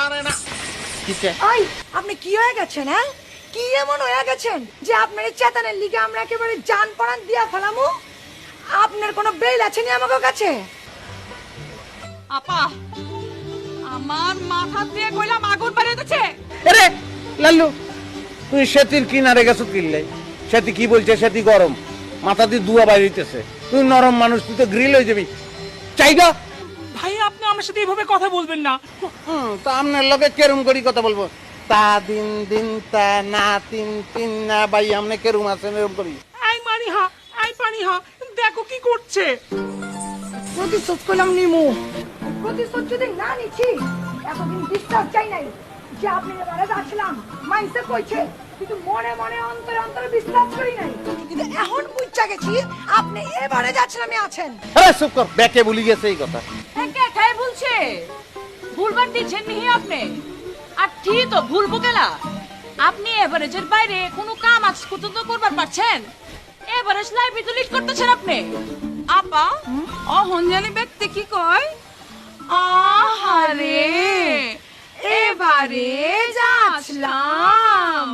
আরে না কিছে ওই আপনি কি হয়ে গেছেন? হ্যাঁ, কি এমন হয়ে গেছেন যে আপনার এই চেতনের লিগে আমরা একেবারে জান পরান দিয়া ফেলামু? আপনার কোনো বেল আছে নি আমার কাছে? আপা আমার মাথা দিয়ে কইলাম আগুন বাড়িতেছে। আরে লাল্লু তুই সেতির কিনারে গেছো কিনলে সেতি কি বলছে সেতি গরম মাথা দিয়ে ধোঁয়া বাইরেছে তুই নরম মানুষ তুই তো গ্রিল হয়ে যাবি চাইগা ভাই আপনি আমার সাথে এইভাবে কথা বলবেন না। তো আপনার লগে কেরম করি কথা বলবো তা দিন দিন তা না তিন তিন না ভাই আমনে কেরম আছেন এরকম করি আই মানি হা আই পানি হা দেখো কি করছে। প্রতিশোধ করলাম নিমু। প্রতিশোধ যদি না নিচ্ছি এতদিন বিশ্বাস চাই নাই যে আপনি এবারে যাচ্ছিলাম মাইন্ডসে কইছে, কিন্তু মনে মনে অন্তরে অন্তরে বিশ্বাস করি নাই। কিন্তু এখন বুঝছা গেছি আপনি এবারে যাচ্ছিলাম আছেন। আরে চুপ কর ব্যাকে ভুলি গেছে এই কথা কে খাই বলছে ভুলবার দিচ্ছেন নি আপনি? আর ঠিক তো ভুলবো কেলা? আপনি এভারেজের বাইরে কোনো কাম আজ পর্যন্ত করবার পারছেন? এভারেজ লাইফে তো লিড করতেছেন আপনি। আপা অহঞ্জানি ব্যক্তি কি কয়? আহারে এবারে যাচ্ছিলাম।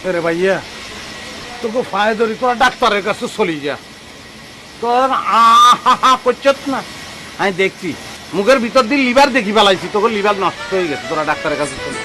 আরে ভাইয়া তোকে ফায়ে ধরি তোরা ডাক্তারের কাছে চলি যা তোর আহা করছত না আমি দেখছি মুখের ভিতর দিয়ে লিভার দেখি ফেলাইছি তোকে লিভার নষ্ট হয়ে গেছে তোরা ডাক্তারের কাছে চলি